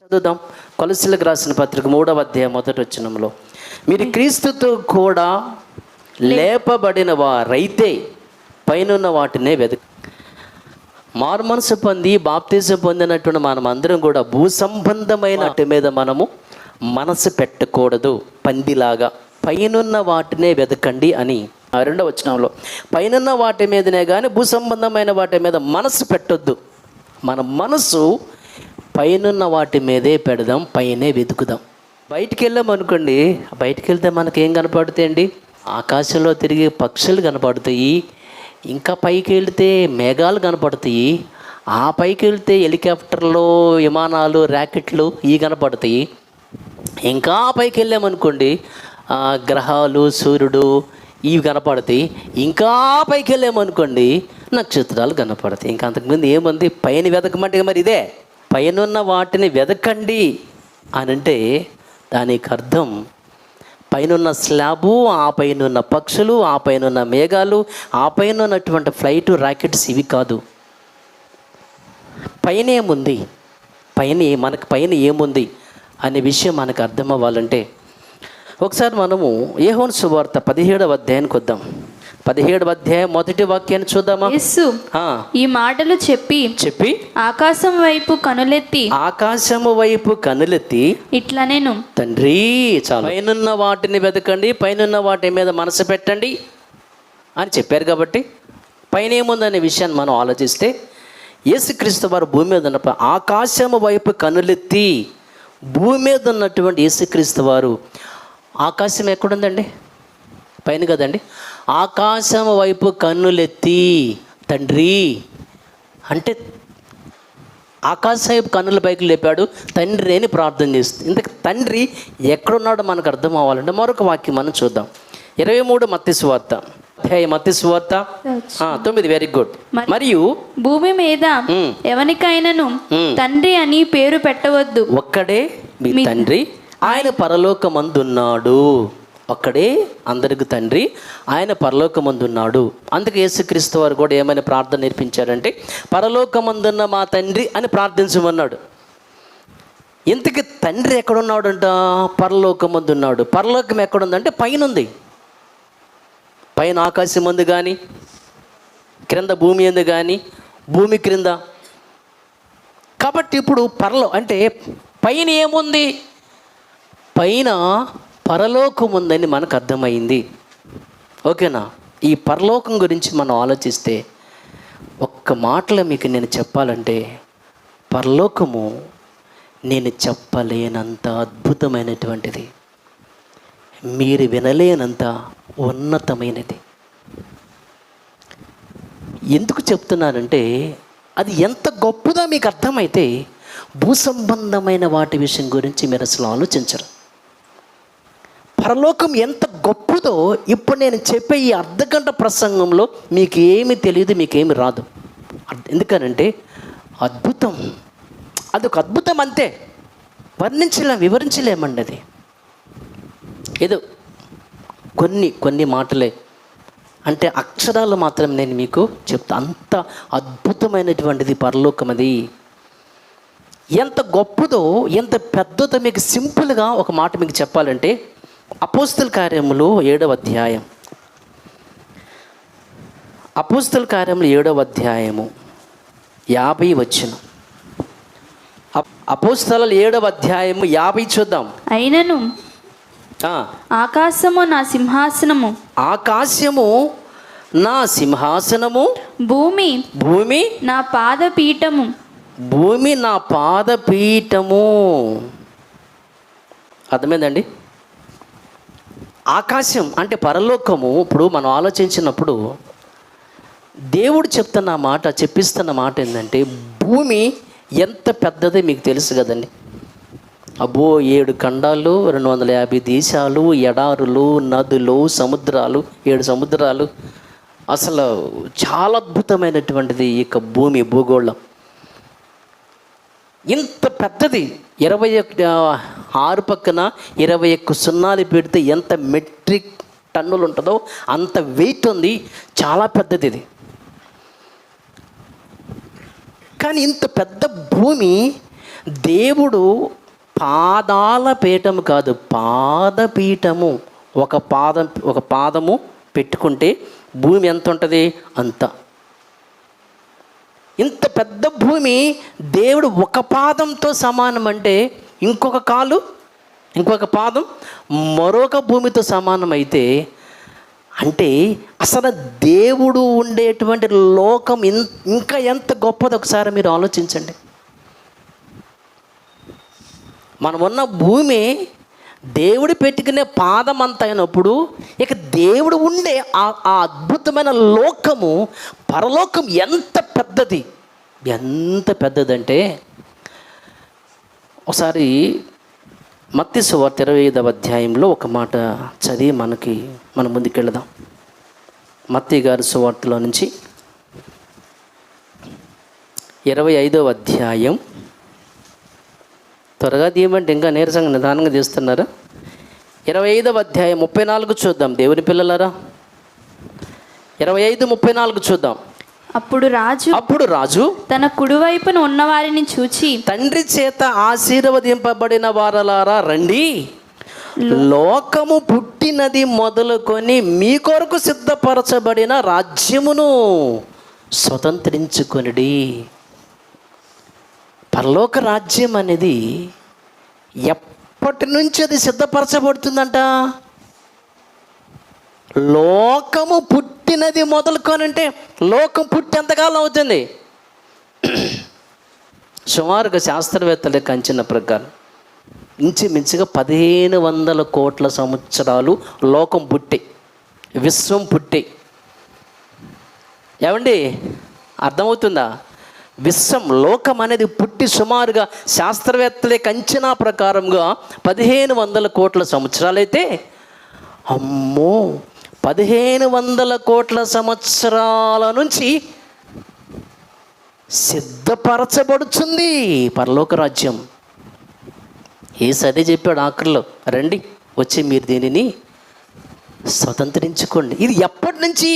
చదువుదాం. కొలస్సీలకు రాసిన పత్రిక 3వ అధ్యాయం 1వ వచనంలో, మీరు క్రీస్తుతో కూడా లేపబడిన వారైతే పైనున్న వాటినే వెతుకు. మారుమనసు పొంది బాప్తిజం పొందినటువంటి మనం అందరం కూడా భూ సంబంధమైన వాటి మీద మనము మనసు పెట్టకూడదు. పందిలాగా పైనున్న వాటినే వెతకండి అని 2వ వచనంలో, పైనున్న వాటి మీదనే కానీ భూ సంబంధమైన వాటి మీద మనసు పెట్టొద్దు. మన మనసు పైనున్న వాటి మీదే పెడదాం, పైనే వెతుకుదాం. బయటికి వెళ్ళామనుకోండి, బయటికి వెళ్తే మనకేం కనపడుతాయండి? ఆకాశంలో తిరిగే పక్షులు కనపడతాయి, ఇంకా పైకి వెళితే మేఘాలు కనపడతాయి, ఆ పైకి వెళ్తే హెలికాప్టర్లు, విమానాలు, ర్యాకెట్లు ఇవి కనపడతాయి. ఇంకా పైకి వెళ్ళామనుకోండి గ్రహాలు, సూర్యుడు ఇవి కనపడతాయి. ఇంకా పైకి వెళ్ళామనుకోండి నక్షత్రాలు కనపడతాయి. ఇంకా అంతకుముందు ఏముంది? పైన వెతకమంటే మరి ఇదే, పైనున్న వాటిని వెతకండి అని అంటే దానికి అర్థం పైనున్న స్లాబు, ఆ పైనున్న పక్షులు, ఆ పైనున్న మేఘాలు, ఆ పైన ఉన్నటువంటి ఫ్లైట్, రాకెట్స్ ఇవి కాదు. పైన ఏముంది, మనకు పైన ఏముంది అనే విషయం మనకు అర్థం అవ్వాలంటే ఒకసారి మనము యోహాను సువార్త 17వ అధ్యాయానికి వద్దాం. 17వ అధ్యాయం 1వ వాక్యాన్ని చూద్దామా? యేసు ఈ మాటలు చెప్పి ఆకాశం వైపు కనులెత్తి ఇట్లా నేను తండ్రి చాలు, పైనున్న వాటిని వెతకండి, పైనున్న వాటి మీద మనసు పెట్టండి అని చెప్పారు. కాబట్టి పైన ఏముందనే విషయాన్ని మనం ఆలోచిస్తే యేసుక్రీస్తు వారు భూమి మీద ఉన్నప్పుడు ఆకాశము వైపు కనులెత్తి, భూమి మీద ఉన్నటువంటి యేసుక్రీస్తు వారు, ఆకాశం ఎక్కడుందండి? పైన కదండి. ఆకాశం వైపు కన్నులెత్తి తండ్రి అంటే ఆకాశం వైపు కన్నుల పైకి లేపాడు, తండ్రి అని ప్రార్థన చేస్తుంది. ఇంతకు తండ్రి ఎక్కడున్నాడో మనకు అర్థం అవ్వాలంటే మరొక వాక్యం మనం చూద్దాం. 23 మత్తయి సువార్త, మత్తయి సువార్త 9. Very good. మరియు భూమి మీద ఎవరికైనాను తండ్రి అని పేరు పెట్టవద్దు, ఒక్కడే మీ తండ్రి, ఆయన పరలోకమందున్నాడు. ఒక్కడే అందరికి తండ్రి, ఆయన పరలోకమందున్నాడు. అందుకే యేసుక్రీస్తు వారు కూడా ఏమైనా ప్రార్థన నేర్పించారంటే పరలోకమందున్న మా తండ్రి అని ప్రార్థించమన్నాడు. ఇంతకీ తండ్రి ఎక్కడున్నాడంట? పరలోకమందున్నాడు. పరలోకం ఎక్కడుందంటే పైన ఉంది. పైన ఆకాశం ముందు కానీ, క్రింద భూమి ఎందు కానీ, భూమి క్రింద. కాబట్టి ఇప్పుడు అంటే పైన ఏముంది? పైన పరలోకం ఉందని మనకు అర్థమైంది. ఓకేనా? ఈ పరలోకం గురించి మనం ఆలోచిస్తే ఒక్క మాటలో మీకు నేను చెప్పాలంటే పరలోకము నేను చెప్పలేనంత అద్భుతమైనటువంటిది, మీరు వినలేనంత ఉన్నతమైనది. ఎందుకు చెప్తున్నానంటే అది ఎంత గొప్పదో మీకు అర్థమైతే భూసంబంధమైన వాటి విషయం గురించి మీరు అసలు ఆలోచించరు. పరలోకం ఎంత గొప్పదో ఇప్పుడు నేను చెప్పే ఈ అర్ధగంట ప్రసంగంలో మీకు ఏమి తెలియదు, మీకేమి రాదు. ఎందుకనంటే అద్భుతం, అదొక అద్భుతం అంతే, వివరించలేమండి. అది ఏదో కొన్ని మాటలే అంటే అక్షరాలు మాత్రం నేను మీకు చెప్తా. అంత అద్భుతమైనటువంటిది పరలోకం. అది ఎంత గొప్పదో, ఎంత పెద్దదో మీకు సింపుల్గా ఒక మాట మీకు చెప్పాలంటే అపోస్తల కార్యములు 7వ అధ్యాయం, అపోస్తల కార్యములు 7వ అధ్యాయము 50 వచనం. అపోస్తలు 7వ అధ్యాయము 50 చూద్దాం. అయినను ఆకాశము నా సింహాసనము, ఆకాశము నా సింహాసనము, భూమి నా పాదపీఠము, భూమి నా పాదపీఠము. అర్థమైందండి? ఆకాశం అంటే పరలోకము. ఇప్పుడు మనం ఆలోచించినప్పుడు దేవుడు చెప్పిస్తున్న మాట ఏంటంటే భూమి ఎంత పెద్దదో మీకు తెలుసు కదండి. అబ్బో 7 ఖండాలు, 250 దేశాలు, ఎడారులు, నదులు, సముద్రాలు, 7 సముద్రాలు. అసలు చాలా అద్భుతమైనటువంటిది ఈ భూమి, భూగోళం. ఇంత పెద్దది. 6 పక్కన 21 సున్నాలు పెడితే ఎంత మెట్రిక్ టన్నులు ఉంటుందో అంత వెయిట్ ఉంది. చాలా పెద్దది ఇది. కానీ ఇంత పెద్ద భూమి దేవుడు పాదాల పీఠము కాదు, పాదపీఠము. ఒక పాదము పెట్టుకుంటే భూమి ఎంత ఉంటుంది అంత. ఇంత పెద్ద భూమి దేవుడు ఒక పాదంతో సమానం అంటే ఇంకొక పాదం మరొక భూమితో సమానం అయితే, అంటే అసలు దేవుడు ఉండేటువంటి లోకం ఇంకా ఎంత గొప్పది ఒకసారి మీరు ఆలోచించండి. మనమున్న భూమి దేవుడు పెట్టుకునే పాదం అంత అయినప్పుడు, ఇక దేవుడు ఉండే ఆ అద్భుతమైన లోకము, పరలోకం ఎంత పెద్దదంటే, ఒకసారి మత్తయి సువార్త 25వ అధ్యాయంలో ఒక మాట చదివి మనం ముందుకెళ్దాం. మత్తయి గారి సువార్తలో నుంచి 25వ అధ్యాయం. త్వరగా తీయమంటే ఇంకా నీరసంగా నిదానంగా తీస్తున్నారా? 25వ అధ్యాయం 34 చూద్దాం దేవుని పిల్లలారా. 25:34 చూద్దాం. అప్పుడు రాజు తన కుడివైపున ఉన్నవారిని చూచి, తండ్రి చేత ఆశీర్వదింపబడిన వారలారా రండి, లోకము పుట్టినది మొదలుకొని మీ కొరకు సిద్ధపరచబడిన రాజ్యమును స్వతంత్రించుకొనిడి. పరలోక రాజ్యం అనేది ఎప్పటి నుంచి అది సిద్ధపరచబడుతుందంట? లోకము పుట్టినది మొదలుకోనంటే లోకం పుట్టి ఎంతకాలం అవుతుంది? సుమారుగా శాస్త్రవేత్తల యొక్క అంచనా ప్రకారం ఇంచుమించుగా 1500 కోట్ల సంవత్సరాలు లోకం పుట్టి, విశ్వం పుట్టి. ఏమండి అర్థమవుతుందా? లోకం అనేది పుట్టి సుమారుగా శాస్త్రవేత్తల యొక్క అంచనా ప్రకారంగా 1500 కోట్ల సంవత్సరాలైతే, అమ్మో 1500 కోట్ల సంవత్సరాల నుంచి సిద్ధపరచబడుతుంది పరలోక రాజ్యం. యేసు అదే చెప్పాడు ఆఖరిలో, రండి వచ్చి మీరు దీనిని స్వతంత్రించుకోండి. ఇది ఎప్పటి నుంచి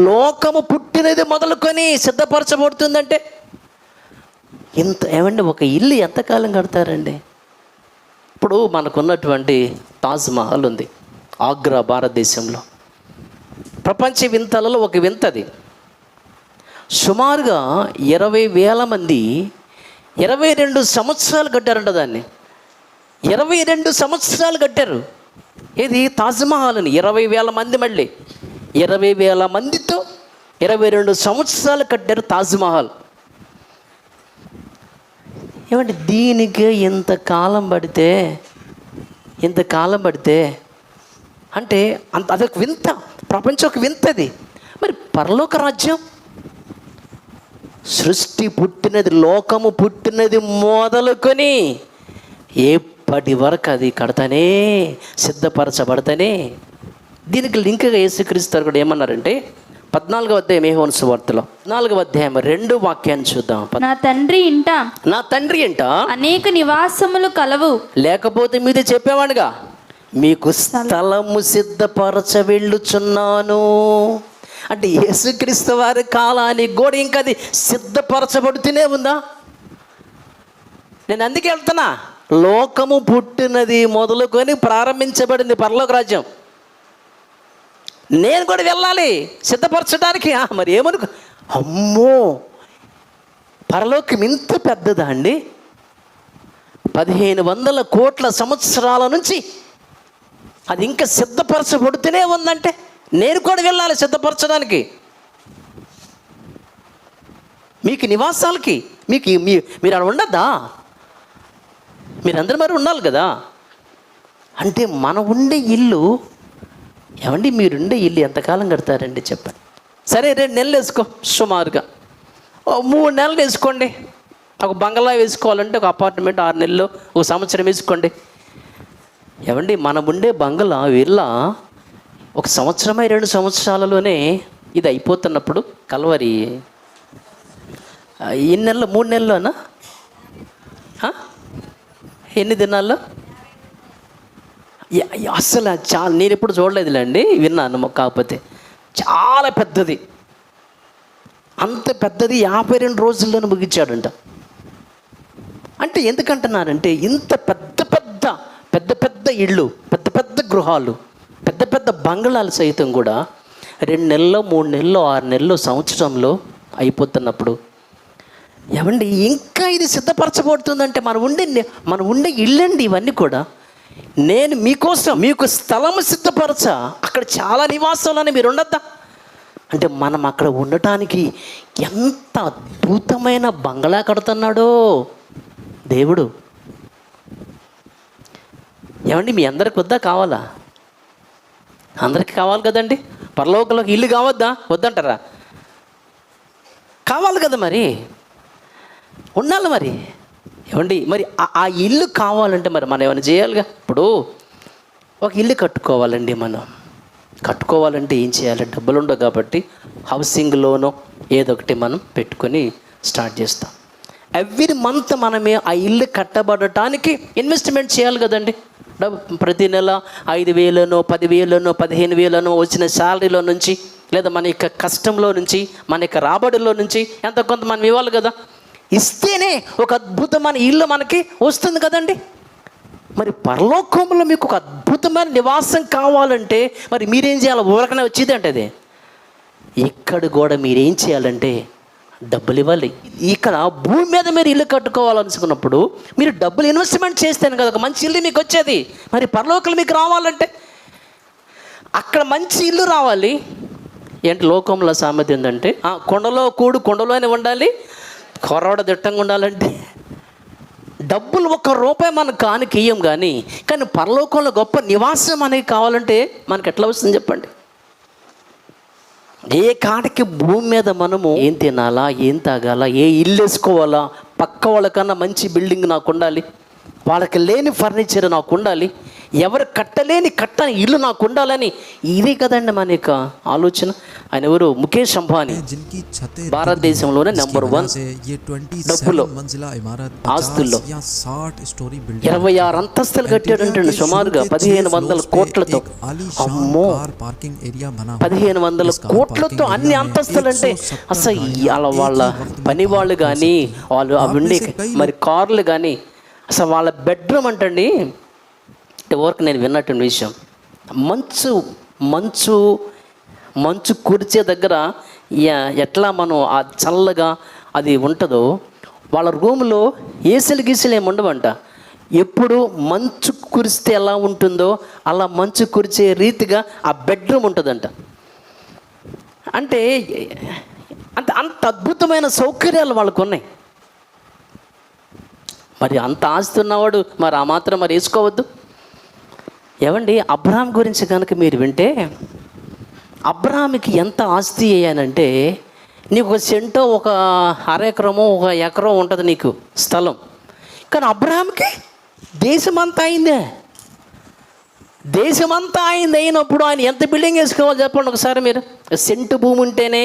లోకము పుట్టినది మొదలుకొని సిద్ధపరచబడుతుందంటే, ఏమండి ఒక ఇల్లు ఎంతకాలం కడతారండి? ఇప్పుడు మనకున్నటువంటి తాజ్మహల్ ఉంది ఆగ్రా, భారతదేశంలో. ప్రపంచ వింతలలో ఒక వింతది. సుమారుగా 20,000 మంది 22 సంవత్సరాలు కట్టారంట దాన్ని. 22 సంవత్సరాలు కట్టారు. ఇది తాజ్మహల్ని 20,000 మంది, మళ్ళీ 20,000 మందితో 22 సంవత్సరాలు కట్టారు తాజ్మహల్. ఏమంటే దీనికి ఇంతకాలం పడితే అంటే అదొక వింత, ప్రపంచం ఒక వింతది. మరి పరలోక రాజ్యం సృష్టి పుట్టినది, లోకము పుట్టినది మొదలుకొని ఎప్పటి వరకు అది కడతానే, సిద్ధపరచబడతానే. దీనికి లింక్గా యేసుక్రీస్తు కూడా ఏమన్నారంటే 14వ అధ్యాయం యోహాను సువార్తలో 4వ అధ్యాయం 2వ వాక్యాన్ని చూద్దాం. నా తండ్రి ఇంట అనేక నివాసములు కలవు, లేకపోతే మీదే చెప్పేవాడుగా, మీకు స్థలము సిద్ధపరచ వెళ్ళుచున్నాను. అంటే యేసుక్రీస్తు వారి కాలానికి కూడా ఇంకా అది సిద్ధపరచబడుతూనే ఉందా? నేను అందుకే వెళ్తున్నా, లోకము పుట్టినది మొదలుకొని ప్రారంభించబడింది పరలోక రాజ్యం. నేను కూడా వెళ్ళాలి సిద్ధపరచడానికి. మరి ఏమనుకో, అమ్మో పరలోకం ఇంత పెద్దదా అండి? 1500 కోట్ల సంవత్సరాల నుంచి అది ఇంకా సిద్ధపరచబడుతూనే ఉందంటే నేను కూడా వెళ్ళాలి సిద్ధపరచడానికి. మీకు నివాసాలకి మీరు అక్కడ ఉండద్దా? మీరందరూ మరి ఉండాలి కదా. అంటే మనం ఉండే ఇల్లు, ఏమండి మీరుండే ఇల్లు ఎంతకాలం కడతారండి చెప్పండి? సరే 2 నెలలు వేసుకో, సుమారుగా 3 నెలలు వేసుకోండి. ఒక బంగ్లా వేసుకోవాలంటే ఒక అపార్ట్మెంట్ 6 నెలలు, 1 సంవత్సరం వేసుకోండి. ఏమండి మనం ఉండే బంగ్లా విల్లా 1 సంవత్సరమై 2 సంవత్సరాలలోనే ఇది అయిపోతున్నప్పుడు, కల్వరి ఎన్ని నెలలు? 3 నెలల్లోనా? ఎన్ని దినాల్లో? అసలు చాలా, నేను ఎప్పుడు చూడలేదులేండి, విన్నాను. కాకపోతే చాలా పెద్దది, అంత పెద్దది 52 రోజుల్లోనే ముగించాడంట. అంటే ఎందుకంటున్నారంటే ఇంత పెద్ద పెద్ద ఇళ్ళు, పెద్ద గృహాలు, పెద్ద బంగ్లాలు సైతం కూడా 2 నెలల్లో, 3 నెలల్లో, 6 నెలల్లో, సంవత్సరంలో అయిపోతున్నప్పుడు ఏమండి ఇంకా ఇది సిద్ధపరచబడుతుందంటే మనం ఉండే ఇల్లండి ఇవన్నీ కూడా. నేను మీకోసం మీకు స్థలము సిద్ధపరచ, అక్కడ చాలా నివాసాలని మీరు ఉండొద్దా అంటే మనం అక్కడ ఉండటానికి ఎంత అద్భుతమైన బంగ్లా కడుతున్నాడో దేవుడు. ఏమండి మీ అందరికి వద్దా, కావాలా? అందరికీ కావాలి కదండి. పరలోకంలోకి ఇల్లు కావద్దా, వద్దంటారా? కావాలి కదా, మరి ఉండాలి మరి. ఏమండి మరి ఆ ఇల్లు కావాలంటే మరి మనం ఏమైనా చేయాలిగా. ఇప్పుడు ఒక ఇల్లు కట్టుకోవాలండి, మనం కట్టుకోవాలంటే ఏం చేయాలి? డబ్బులు ఉండవు కాబట్టి హౌసింగ్ లోనో ఏదో ఒకటి మనం పెట్టుకొని స్టార్ట్ చేస్తాం. ఎవ్రీ మంత్ మనమే ఆ ఇల్లు కట్టబడటానికి ఇన్వెస్ట్మెంట్ చేయాలి కదండి. ప్రతి నెల 5,000నో 10,000నో 15,000నో వచ్చిన శాలరీలో నుంచి, లేదా మన యొక్క కష్టంలో నుంచి, మన యొక్క రాబడిలో నుంచి ఎంత కొంత మనం ఇవ్వాలి కదా. ఇస్తేనే ఒక అద్భుతమైన ఇల్లు మనకి వస్తుంది కదండి. మరి పరలోకంలో మీకు ఒక అద్భుతమైన నివాసం కావాలంటే మరి మీరేం చేయాలి? ఊరకనే వచ్చేది అంటే అది. ఇక్కడ కూడా మీరేం చేయాలంటే డబ్బులు ఇవ్వాలి. ఇక్కడ భూమి మీద మీరు ఇల్లు కట్టుకోవాలనుకున్నప్పుడు మీరు డబ్బులు ఇన్వెస్ట్మెంట్ చేస్తేనే కదా ఒక మంచి ఇల్లు మీకు వచ్చేది. మరి పరలోకంలో మీకు రావాలంటే అక్కడ మంచి ఇల్లు రావాలి. ఏంటి లోకంలో సామెత ఏంటంటే కొండలో కూడు కొండలోనే ఉండాలి, కొరవడ దిట్టంగా ఉండాలంటే డబ్బులు ₹1 మనకు కానికి ఇయ్యం కానీ పరలోకంలో గొప్ప నివాసం అనేది కావాలంటే మనకి ఎట్లా వస్తుంది చెప్పండి? ఏ కాడికి భూమి మీద మనము ఏం తినాలా, ఏం తాగాలా, ఏ ఇల్లు వేసుకోవాలా, పక్క వాళ్ళకన్నా మంచి బిల్డింగ్ నాకు ఉండాలి, వాళ్ళకి లేని ఫర్నిచర్ నాకు ఉండాలి, ఎవరు కట్టని ఇల్లు నాకు ఉండాలని, ఇదే కదండి మన యొక్క ఆలోచన. ఆయన ఎవరు? ముఖేష్ అంబానీ. భారతదేశంలోనే నెంబర్ 1 డబ్బులో, ఆస్తుల్లో 26 అంతస్తులు కట్టాడంటే సుమారుగా 1,500 కోట్లతో. అమ్మో, 1,500 కోట్లతో అన్ని అంతస్తులు అంటే అసలు వాళ్ళ పని వాళ్ళు కానీ, వాళ్ళు అవి ఉండే మరి కార్లు కానీ, అసలు వాళ్ళ బెడ్రూమ్ అంటండి. వరకు నేను విన్నటువంటి విషయం, మంచు కుర్చే దగ్గర ఎట్లా మనం ఆ చల్లగా అది ఉంటుందో, వాళ్ళ రూమ్లో ఏసీలు గీసీలు ఏమి ఉండవంట. ఎప్పుడు మంచు కురిస్తే ఎలా ఉంటుందో అలా మంచు కురిచే రీతిగా ఆ బెడ్రూమ్ ఉంటుందంట. అంటే అంత అద్భుతమైన సౌకర్యాలు వాళ్ళకు ఉన్నాయి. మరి అంత ఆస్తి ఉన్నవాడు మరి ఆ మాత్రం మరి వేసుకోవద్దు. ఏమండి అబ్రహాం గురించి కనుక మీరు వింటే, అబ్రహాంకి ఎంత ఆస్తి అయ్యానంటే, నీకు 1 సెంటో 1/2 ఎకరమో 1 ఎకరం ఉంటుంది నీకు స్థలం. కానీ అబ్రహాంకి దేశమంతా అయినప్పుడు ఆయన ఎంత బిల్డింగ్ వేసుకోవాలి చెప్పండి ఒకసారి మీరు. సెంటు భూమి ఉంటేనే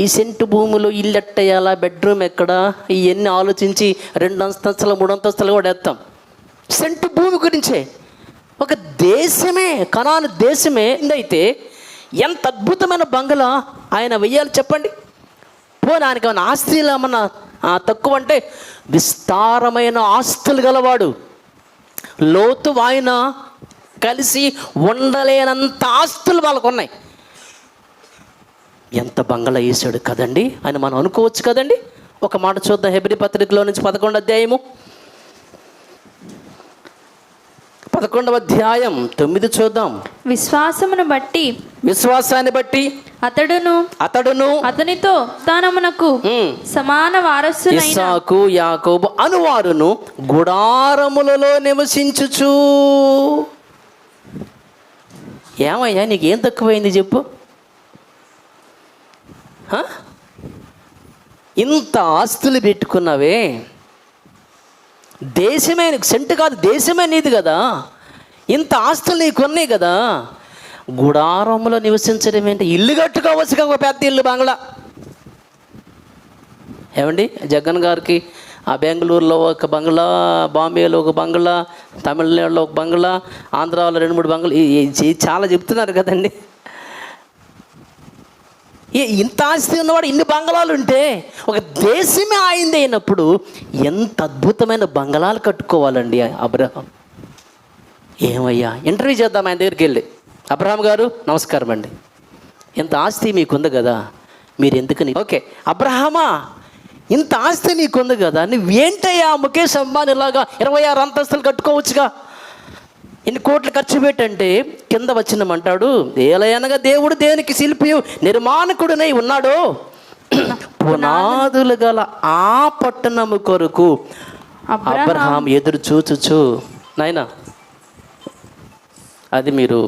ఈ సెంటు భూమిలో ఇల్లు ఎట్టేయాలా, బెడ్రూమ్ ఎక్కడ, ఇవన్నీ ఆలోచించి 2 అంతస్తులు 3 అంతస్తులు కూడా వేస్తాం. సెంటు భూమి గురించే ఒక దేశమే, కనాను దేశమే అయితే ఎంత అద్భుతమైన బంగ్లా ఆయన వెయ్యాలి చెప్పండి. పోనీ ఆయనకి ఏమైనా ఆస్తులు ఏమన్నా తక్కువ అంటే విస్తారమైన ఆస్తులు గలవాడు. లోతు ఆయన కలిసి ఉండలేనంత ఆస్తులు వాళ్ళకు ఉన్నాయి. ఎంత బంగ్లా వేసాడు కదండి అని మనం అనుకోవచ్చు కదండి. ఒక మాట చూద్దాం, హెబ్రీ పత్రికలో నుంచి 11వ అధ్యాయము 11వ అధ్యాయం 9 చూద్దాం. విశ్వాసాన్ని బట్టి అతడును అతనితో తానమునకు సమాన వారసులైన ఇస్సాకు యాకోబు అనువారును గుడారములలో నివసించుచు. ఏమయ్యా నీకేం తక్కువైంది చెప్పు? ఇంత ఆస్తులు పెట్టుకున్నావే, దేశమే సెంటు కాదు దేశమే నీది కదా, ఇంత ఆస్తులు నీకు ఉన్నాయి కదా, గుడారంలో నివసించడం ఏంటి? ఇల్లు కట్టుకోవచ్చు కదా, ఒక పెద్ద ఇల్లు బంగ్లా. ఏమండి జగన్ గారికి ఆ బెంగళూరులో ఒక బంగ్లా, బాంబేలో ఒక బంగ్లా, తమిళనాడులో ఒక బంగ్లా, ఆంధ్రాలో 2-3 బంగ్లా చాలా చెప్తున్నారు కదండి. ఇంత ఆస్తి ఉన్నవాడు ఇన్ని బంగళాలు ఉంటే ఒక దేశమే ఆయింది అయినప్పుడు ఎంత అద్భుతమైన బంగళాలు కట్టుకోవాలండి అబ్రహాం. ఏమయ్యా, ఇంటర్వ్యూ చేద్దాం ఆయన దగ్గరికి వెళ్ళి, అబ్రహాం గారు నమస్కారం అండి, ఇంత ఆస్తి మీకుంది కదా, మీరు ఎందుకని, ఓకే అబ్రహామా ఇంత ఆస్తి నీకుంది కదా, నువ్వేంటయ్యా ముఖేష్ అంబానీ లాగా 26 అంతస్తులు కట్టుకోవచ్చుగా, ఇన్ని కోట్లు ఖర్చు పెట్టంటే కింద వచ్చినమంటాడు, ఏలయనగా దేవుడు దేనికి శిల్పి నిర్మాణకుడినై ఉన్నాడో పునాదులు గల ఆ పట్టణము కొరకు అబ్రహాం ఎదురు చూచుచు. నాయనా అది మీరు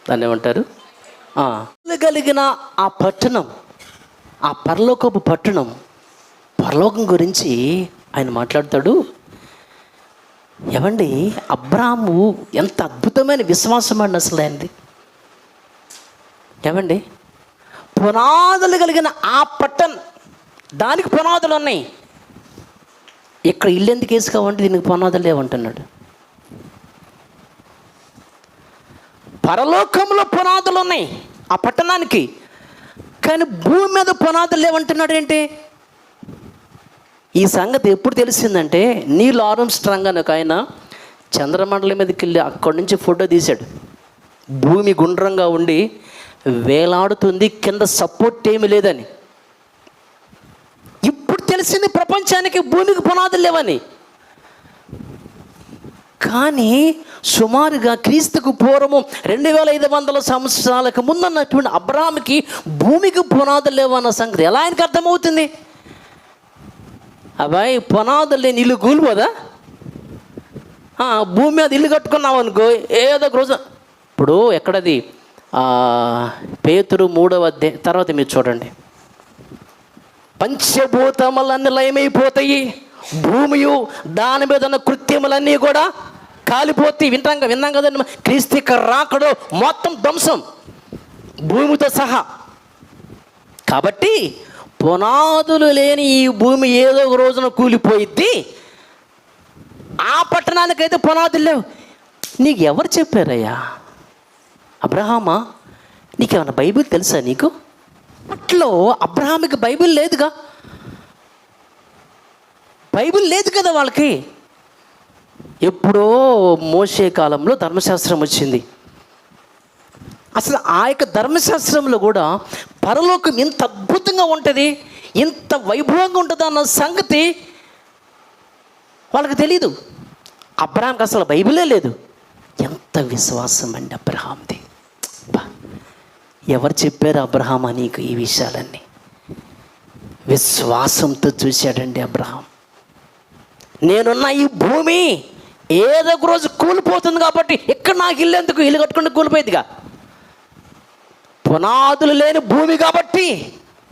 దాన్ని ఏమంటారు, కలిగిన ఆ పట్టణం, ఆ పరలోకపు పట్టణం, పరలోకం గురించి ఆయన మాట్లాడతాడు. ఏమండి అబ్రాహాము ఎంత అద్భుతమైన విశ్వాసం అండి అసలు ఆయనది. ఏమండి పునాదులు కలిగిన ఆ పట్టణం, దానికి పునాదులు ఉన్నాయి. ఇక్కడ ఇల్లు ఎందుకు వేసుకోవంటే దీనికి పునాదులు లేవంటున్నాడు. పరలోకంలో పునాదులు ఉన్నాయి ఆ పట్టణానికి, కానీ భూమి మీద పునాదులు లేవంటున్నాడు ఏంటి? ఈ సంగతి ఎప్పుడు తెలిసిందంటే నీల్ ఆర్మ్స్ట్రాంగ్ అని ఒక ఆయన చంద్రమండలం మీదకి వెళ్ళి అక్కడి నుంచి ఫోటో తీశాడు. భూమి గుండ్రంగా ఉండి వేలాడుతుంది, కింద సపోర్ట్ ఏమీ లేదని. ఇప్పుడు తెలిసింది ప్రపంచానికి భూమికి పునాదులు లేవని. కానీ సుమారుగా క్రీస్తుకు పూర్వము 2500 సంవత్సరాలకు ముందున్నటువంటి అబ్రాహాముకి భూమికి పునాదులు లేవన్న సంగతి ఎలా ఆయనకు అర్థమవుతుంది? అబ్బాయి పునాదులు లేని ఇల్లు కూలిపోదా? భూమి మీద ఇల్లు కట్టుకున్నావు అనుకో ఏదో ఒక రోజు. ఇప్పుడు ఎక్కడది పేతురు 3వ అధ్యాయం తర్వాత మీరు చూడండి, పంచభూతములన్నీ లయమైపోతాయి, భూమియు దాని మీద ఉన్న కృత్యములన్నీ కూడా కాలిపోతాయి. విన్నాం కదండి, క్రీస్తుక రాకడో మొత్తం ధ్వంసం భూమితో సహా. కాబట్టి పునాదులు లేని ఈ భూమి ఏదో ఒక రోజున కూలిపోయిద్ది. ఆ పట్టణానికైతే పునాదులు లేవు. నీకు ఎవరు చెప్పారయ్యా? అబ్రహామా, నీకేమన్నా బైబిల్ తెలుసా నీకు? అట్లో అబ్రహాముకి బైబిల్ లేదుగా, బైబిల్ లేదు కదా వాళ్ళకి. ఎప్పుడో మోషే కాలంలో ధర్మశాస్త్రం వచ్చింది. అసలు ఆ యొక్క ధర్మశాస్త్రంలో కూడా పరలోకం ఇంత అద్భుతంగా ఉంటుంది, ఇంత వైభవంగా ఉంటుంది అన్న సంగతి వాళ్ళకి తెలీదు. అబ్రహాంకి అసలు బైబిలే లేదు. ఎంత విశ్వాసం అండి అబ్రహాంది. ఎవరు చెప్పారు అబ్రహాం నీకు ఈ విషయాలన్నీ? విశ్వాసంతో చూశాడండి అబ్రహాం. నేనున్న ఈ భూమి ఏదో ఒక రోజు కూలిపోతుంది కాబట్టి ఇక్కడ నాకు ఇల్లు ఎందుకు, ఇల్లు కట్టుకుంటే కూలిపోయేదిగా. పునాదులు లేని భూమి కాబట్టి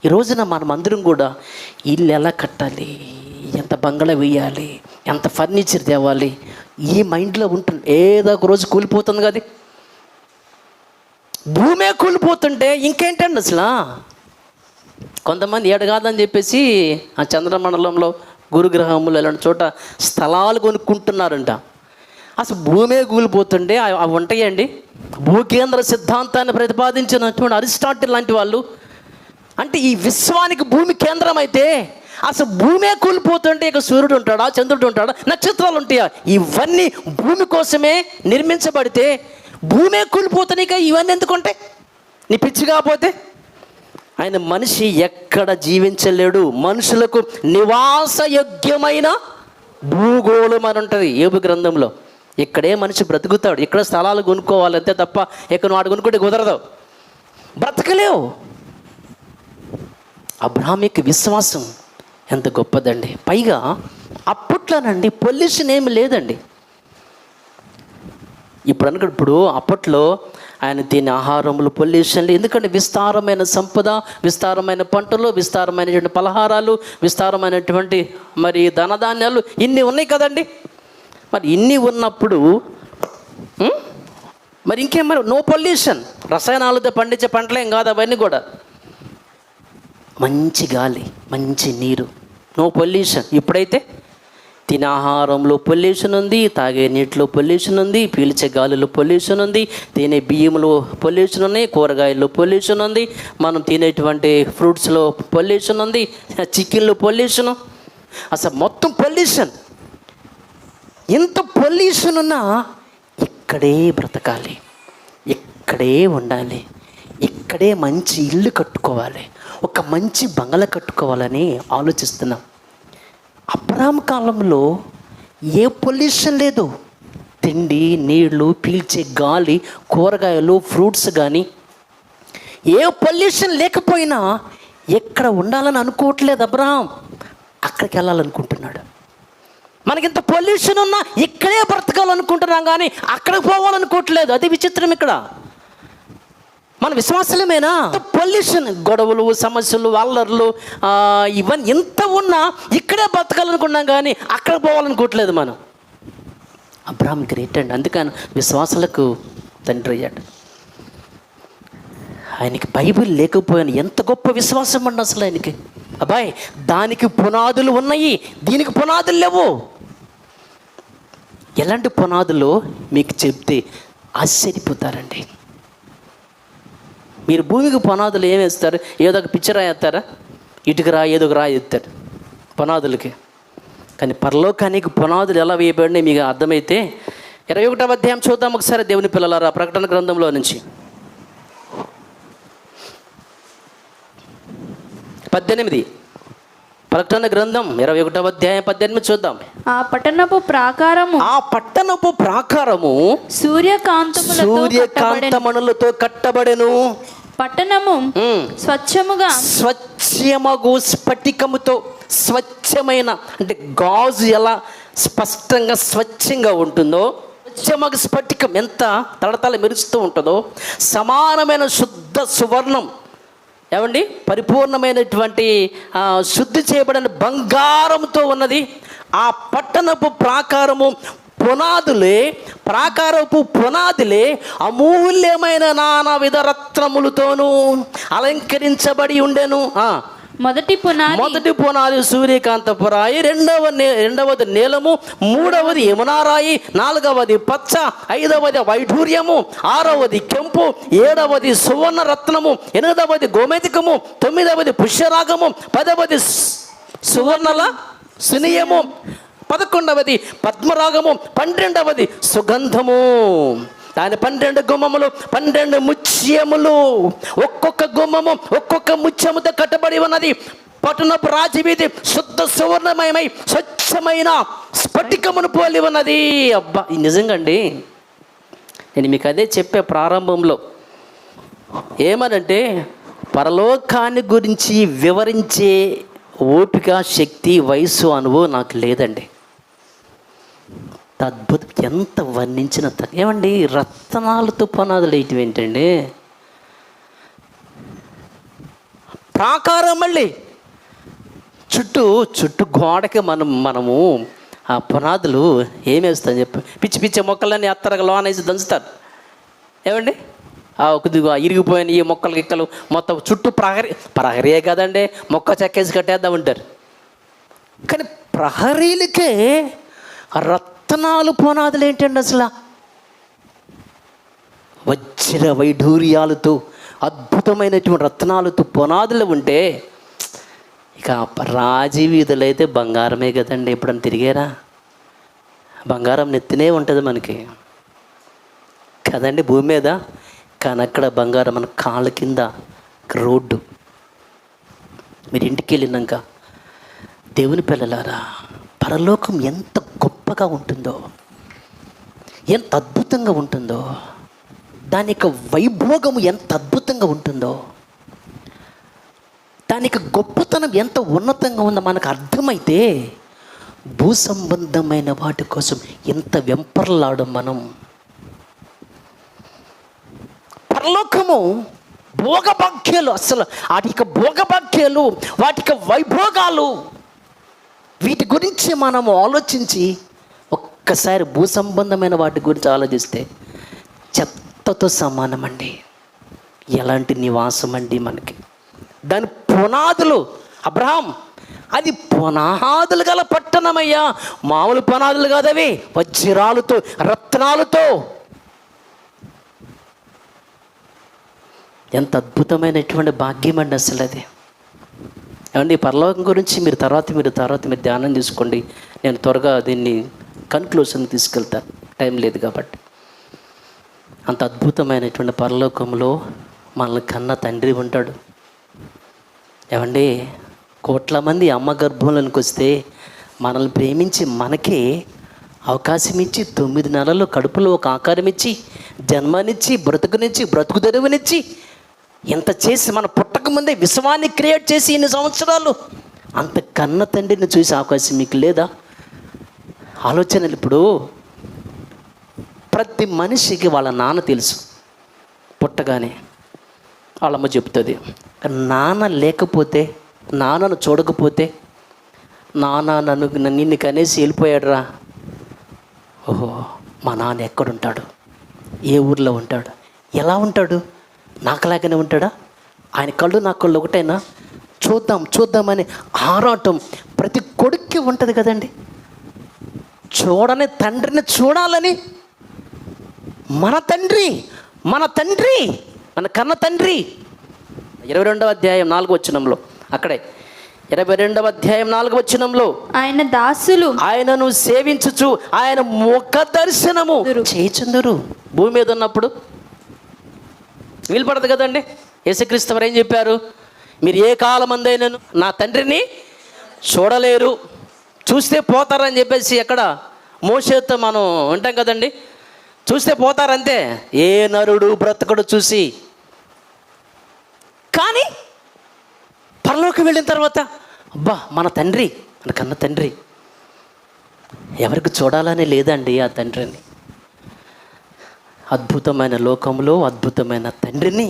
ఈ రోజున మనం అందరం కూడా ఇల్లు ఎలా కట్టాలి, ఎంత బంగళా వేయాలి, ఎంత ఫర్నిచర్ తేవాలి, ఈ మైండ్లో ఉంటుంది. ఏదో ఒక రోజు కూలిపోతుంది కదా, భూమే కూలిపోతుంటే ఇంకేంటండి అసలు. కొంతమంది ఏడు కాదని చెప్పేసి ఆ చంద్రమండలంలో గురుగ్రహములు ఇలాంటి చోట స్థలాలు కొనుక్కుంటున్నారంట. అసలు భూమే కూలిపోతుంటే అవి ఉంటాయండి. భూకేంద్ర సిద్ధాంతాన్ని ప్రతిపాదించినటువంటి అరిస్టాటిల్ లాంటి వాళ్ళు, అంటే ఈ విశ్వానికి భూమి కేంద్రం అయితే అసలు భూమే కూలిపోతుంటే ఇక సూర్యుడు ఉంటాడా, చంద్రుడు ఉంటాడా, నక్షత్రాలు ఉంటాయా? ఇవన్నీ భూమి కోసమే నిర్మించబడితే భూమే కూలిపోతానిక ఇవన్నీ ఎందుకుంటాయి? నీ పిచ్చి కాకపోతే. ఆయన మనిషి ఎక్కడ జీవించలేడు, మనుషులకు నివాసయోగ్యమైన భూగోళం అని ఉంటుంది యోబు గ్రంథంలో. ఇక్కడే మనిషి బ్రతుకుతాడు, ఇక్కడ స్థలాలు కొనుక్కోవాలంతే తప్ప ఇక్కడ వాడు కొనుక్కుంటే కుదరదు, బ్రతకలేవు. అబ్రాహాముకి విశ్వాసం ఎంత గొప్పదండి. పైగా అప్పట్లోనండి పొల్యూషన్ ఏమి లేదండి. ఇప్పుడు అప్పట్లో ఆయన తినే ఆహారములు పొల్యూషన్లు, ఎందుకంటే విస్తారమైన సంపద, విస్తారమైన పంటలు, విస్తారమైనటువంటి పలహారాలు, విస్తారమైనటువంటి మరి ధనధాన్యాలు ఇన్ని ఉన్నాయి కదండి. మరి ఇన్ని ఉన్నప్పుడు మరి ఇంకేం, మరి నో పొల్యూషన్, రసాయనాలతో పండించే పంటలేం కాదు అవన్నీ కూడా. మంచి గాలి, మంచి నీరు, నో పొల్యూషన్. ఇప్పుడైతే తినే ఆహారంలో పొల్యూషన్ ఉంది, తాగే నీటిలో పొల్యూషన్ ఉంది, పీల్చే గాలిలో పొల్యూషన్ ఉంది, తినే బియ్యంలో పొల్యూషన్ ఉన్నాయి, కూరగాయల్లో పొల్యూషన్ ఉంది, మనం తినేటువంటి ఫ్రూట్స్లో పొల్యూషన్ ఉంది, చికెన్లో పొల్యూషను, అసలు మొత్తం పొల్యూషన్. ఇంత పొల్యూషన్ ఉన్నా ఇక్కడే బ్రతకాలి, ఇక్కడే ఉండాలి, ఇక్కడే మంచి ఇల్లు కట్టుకోవాలి, ఒక మంచి బంగళ కట్టుకోవాలని ఆలోచిస్తున్నాం. అబ్రాహాం కాలంలో ఏ పొల్యూషన్ లేదు. తిండి, నీళ్లు, పీల్చే గాలి, కూరగాయలు, ఫ్రూట్స్ కానీ ఏ పొల్యూషన్ లేకపోయినా ఎక్కడ ఉండాలని అనుకోవట్లేదు అబ్రాహాం. అక్కడికి వెళ్ళాలనుకుంటున్నాడు. మనకింత పొల్యూషన్ ఉన్నా ఇక్కడే బ్రతకాలనుకుంటున్నాం కానీ అక్కడికి పోవాలనుకోవట్లేదు. అది విచిత్రం. ఇక్కడ మన విశ్వాసలేమేనా? పొల్యూషన్, గొడవలు, సమస్యలు, అల్లర్లు, ఇవన్నీ ఎంత ఉన్నా ఇక్కడే బ్రతకాలనుకున్నాం కానీ అక్కడ పోవాలనుకోవట్లేదు మనం. అబ్రాహాం గ్రేట్ అండి. అందుకని విశ్వాసాలకు తండ్రి అయ్యాడు. ఆయనకి బైబిల్ లేకపోయినా ఎంత గొప్ప విశ్వాసం అండి అసలు ఆయనకి. అబ్బాయి, దానికి పునాదులు ఉన్నాయి, దీనికి పునాదులు లేవు. ఎలాంటి పునాదులు మీకు చెప్తే ఆశ్చర్యపోతారండి. మీరు భూమికి పునాదులు ఏం వేస్తారు? ఏదో ఒక పిక్చర్ వేస్తారా? ఇటుక రా, ఏదో ఒక రాయి ఎత్తారు పునాదులకి. కానీ పరలోకానికి పునాదులు ఎలా వేయబడినాయి మీకు అర్థమైతే 21వ అధ్యాయం చూద్దాం ఒకసారి దేవుని పిల్లలారా. ప్రకటన గ్రంథంలో నుంచి 18. ప్రకటన గ్రంథం 21వ అధ్యాయం 18 చూద్దాం. ఆ పట్టణపు ప్రాకారము సూర్యకాంతమణులతో కట్టబడెను. పట్టణము స్వచ్ఛమగు స్ఫటికముతో, స్వచ్ఛమైన అంటే గాజు ఎలా స్పష్టంగా స్వచ్ఛంగా ఉంటుందో, స్వచ్ఛమగు స్ఫటికం ఎంత తడతల మెరుస్తూ ఉంటుందో, సమానమైన శుద్ధ సువర్ణం, ఏమండి, పరిపూర్ణమైనటువంటి శుద్ధి చేయబడిన బంగారంతో ఉన్నది. ఆ పట్టణపు ప్రాకారపు పునాదులే అమూల్యమైన నానా విధ రత్నములతోనూ అలంకరించబడి ఉండెను. మొదటి పునాది సూర్యకాంతపు రాయి, రెండవది నీలము, మూడవది యమునారాయి, నాలుగవది పచ్చ, ఐదవది వైఢూర్యము, ఆరవది కెంపు, ఏడవది సువర్ణ రత్నము, ఎనిమిదవది గోమేధికము, తొమ్మిదవది పుష్యరాగము, 10వది సువర్ణల సునియము, 11వది పద్మరాగము, 12వది సుగంధము. దాని 12 గుమ్మములు, 12 ముత్యములు, ఒక్కొక్క గుమ్మము ఒక్కొక్క ముత్యముతో కట్టబడి ఉన్నది. పట్టణపు రాజవీధి శుద్ధ సువర్ణమయమై స్వచ్ఛమైన స్ఫటికమును పోలి ఉన్నది. అబ్బా, నిజంగా అండి. నేను మీకు అదే చెప్పే ప్రారంభంలో. ఏమనంటే పరలోకాన్ని గురించి వివరించే ఓపిక, శక్తి, వయసు, అనుభవం నాకు లేదండి. అద్భుతం, ఎంత వర్ణించిన ఏమండి. రత్నాలతో పునాదులు వేయటం ఏంటండి? ప్రాకారం మళ్ళీ చుట్టూ గోడకి మనము ఆ పునాదులు ఏమేస్తాం చెప్పి పిచ్చి మొక్కలన్నీ అత్తరగా లోనేసి దంచుతారు. ఏమండి, కొద్దిగా ఇరిగిపోయిన ఈ మొక్కలు గిక్కలు మొత్తం చుట్టూ ప్రహరీయే కదండి, మొక్క చెక్కేసి కట్టేద్దాం ఉంటారు. కానీ ప్రహరీలకే రత్నాలు పునాదులు ఏంటండి అసలు? వజ్ర వైఢూర్యాలతో, అద్భుతమైనటువంటి రత్నాలతో పునాదులు ఉంటే ఇక రాజవీధులు అయితే బంగారమే కదండి. ఎప్పుడన్నా తిరిగారా? బంగారం నెత్తినే ఉంటుంది మనకి కదండి భూమి మీద. కానీ అక్కడ బంగారం మన కాళ్ళ కింద రోడ్డు. మీరు ఇంటికి వెళ్ళినాక దేవుని పిల్లలారా, పరలోకం ఎంత గొప్పగా ఉంటుందో, ఎంత అద్భుతంగా ఉంటుందో, దాని యొక్క వైభోగము ఎంత అద్భుతంగా ఉంటుందో, దాని యొక్క గొప్పతనం ఎంత ఉన్నతంగా ఉందో మనకు అర్థమైతే భూ సంబంధమైన వాటి కోసం ఎంత వెంపర్లాడం మనం. పరలోకము భోగభాగ్యాలు, అసలు వాటి యొక్క భోగభాగ్యాలు, వాటి యొక్క వైభోగాలు, వీటి గురించి మనము ఆలోచించి ఒక్కసారి భూ సంబంధమైన వాటి గురించి ఆలోచిస్తే చెత్తతో సమానమండి. ఎలాంటి నివాసం అండి మనకి. దాని పునాదులు అబ్రహాం అది పునాదులు గల పట్టణమయ్యా, మామూలు పునాదులు కాదవి, వజ్రాలతో రత్నాలతో. ఎంత అద్భుతమైనటువంటి భాగ్యం అండి అసలు అది. ఏమండి, పరలోకం గురించి మీరు తర్వాత ధ్యానం చేసుకోండి. నేను త్వరగా దీన్ని కన్క్లూషన్ తీసుకెళ్తాను, టైం లేదు కాబట్టి. అంత అద్భుతమైనటువంటి పరలోకంలో మనల్ని కన్న తండ్రి ఉంటాడు. ఏమండి, కోట్ల మంది అమ్మ గర్భంలోనికి వస్తే మనల్ని ప్రేమించి మనకే అవకాశం ఇచ్చి 9 నెలల్లో కడుపులో ఒక ఆకారం ఇచ్చి జన్మనిచ్చి బ్రతుకు తెరువునిచ్చి ఇంత చేసి మన పుట్టక ముందే విశ్వాన్ని క్రియేట్ చేసి ఇన్ని సంవత్సరాలు అంత కన్న తండ్రిని చూసే అవకాశం మీకు లేదా? ఆలోచనలు. ఇప్పుడు ప్రతి మనిషికి వాళ్ళ నాన్న తెలుసు. పుట్టగానే వాళ్ళమ్మ చెప్తుంది. నాన్న లేకపోతే, నాన్నను చూడకపోతే, నాన్న నిన్ను కనేసి వెళ్ళిపోయాడురా, ఓహో మా నాన్న ఎక్కడుంటాడు, ఏ ఊర్లో ఉంటాడు, ఎలా ఉంటాడు, నాకులాగానే ఉంటాడా, ఆయన కళ్ళు నా కళ్ళు ఒకటైనా, చూద్దామని ఆరాటం ప్రతి కొడుక్కి ఉంటుంది కదండి. చూడని తండ్రిని చూడాలని. మన తండ్రి మన కన్న తండ్రి 22వ అధ్యాయం 4వ వచనంలో, అక్కడే 22వ అధ్యాయం 4వ వచనంలో, ఆయన దాసులు ఆయనను సేవించుచు ఆయన ముఖ దర్శనము చేయుచుందురు. భూమి మీద ఉన్నప్పుడు వీలు పడదు కదండి. యేసుక్రీస్తు వారు ఏం చెప్పారు? మీరు ఏ కాలమందైనను నా తండ్రిని చూడలేరు, చూస్తే పోతారని చెప్పేసి ఎక్కడ మోషేతో మనం ఉంటాం కదండి. చూస్తే పోతారంతే, ఏ నరుడు బ్రతకడు చూసి. కానీ పరలోకి వెళ్ళిన తర్వాత అబ్బా మన తండ్రి, మన కన్న తండ్రి, ఎవరికి చూడాలని లేదండి ఆ తండ్రిని. అద్భుతమైన లోకంలో అద్భుతమైన తండ్రిని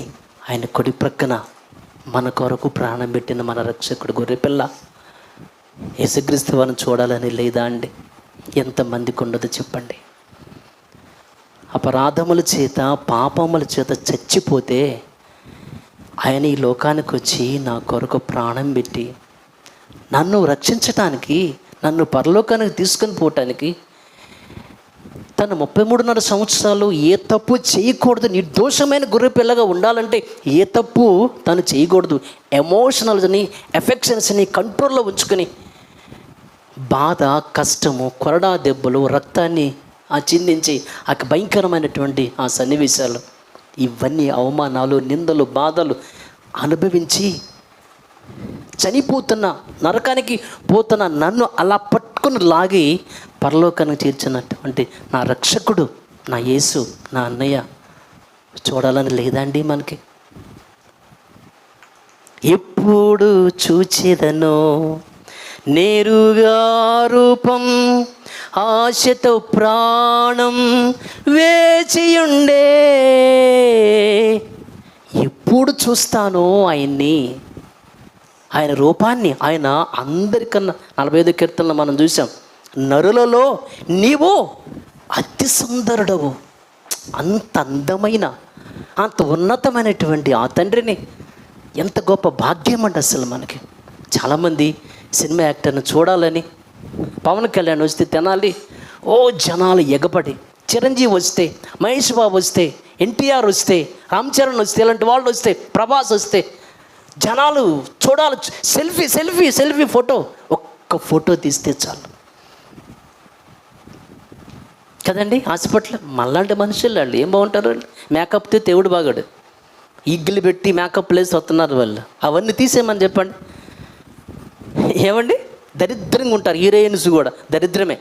ఆయన కుడి ప్రక్కన మన కొరకు ప్రాణం పెట్టిన మన రక్షకుడు గొర్రెపిల్ల యేసుక్రీస్తు వారిని చూడాలని లేదా అండి? ఎంతమందికి ఉండదు చెప్పండి. అపరాధముల చేత పాపముల చేత చచ్చిపోతే ఆయన ఈ లోకానికి వచ్చి నా కొరకు ప్రాణం పెట్టి నన్ను రక్షించటానికి, నన్ను పరలోకానికి తీసుకొని పోవటానికి, తను 33.5 సంవత్సరాలు ఏ తప్పు చేయకూడదు, నిర్దోషమైన గొర్రెపిల్లగా ఉండాలంటే ఏ తప్పు తను చేయకూడదు. ఎమోషనల్స్ని, ఎఫెక్షన్స్ని కంట్రోల్లో ఉంచుకొని బాధ, కష్టము, కొరడా దెబ్బలు, రక్తాన్ని చిందించి ఆ భయంకరమైనటువంటి ఆ సన్నివేశాలు, ఇవన్నీ అవమానాలు, నిందలు, బాధలు అనుభవించి చనిపోతున్న, నరకానికి పోతున్న నన్ను అలా పట్టుకుని లాగి పరలోకానికి చేర్చినటువంటి నా రక్షకుడు, నా యేసు, నా అన్నయ్య చూడాలని లేదండి మనకి? ఎప్పుడు చూచేదనో నేరుగా రూపం, ఆశతో ప్రాణం వేచియుండే. ఎప్పుడు చూస్తానో ఆయన్ని, ఆయన రూపాన్ని. ఆయన అందరికన్నా 45 కీర్తనలు మనం చూసాం. నరులలో నీవు అతి సుందరుడవు. అంత అందమైన, అంత ఉన్నతమైనటువంటి ఆ తండ్రిని ఎంత గొప్ప భాగ్యం అండి అసలు మనకి. చాలామంది సినిమా యాక్టర్ని చూడాలని, పవన్ కళ్యాణ్ వస్తే తినాలి, ఓ జనాలు ఎగబడి, చిరంజీవి వస్తే, మహేష్ బాబు వస్తే, ఎన్టీఆర్ వస్తే, రామ్ చరణ్ వస్తే, ఇలాంటి వాళ్ళు వస్తే, ప్రభాస్ వస్తే జనాలు చూడాలి. సెల్ఫీ ఫోటో, ఒక్క ఫోటో తీస్తే చాలు కదండి. హాస్పిటల్ మళ్ళాంటి మనుషులు వాళ్ళు ఏం బాగుంటారు, వాళ్ళు మేకప్తో దేవుడు బాగాడు, ఈగిలు పెట్టి మేకప్ వేసి వస్తున్నారు వాళ్ళు. అవన్నీ తీసేయమని చెప్పండి. ఏమండి, దరిద్రంగా ఉంటారు. హీరోయిన్స్ కూడా దరిద్రమే.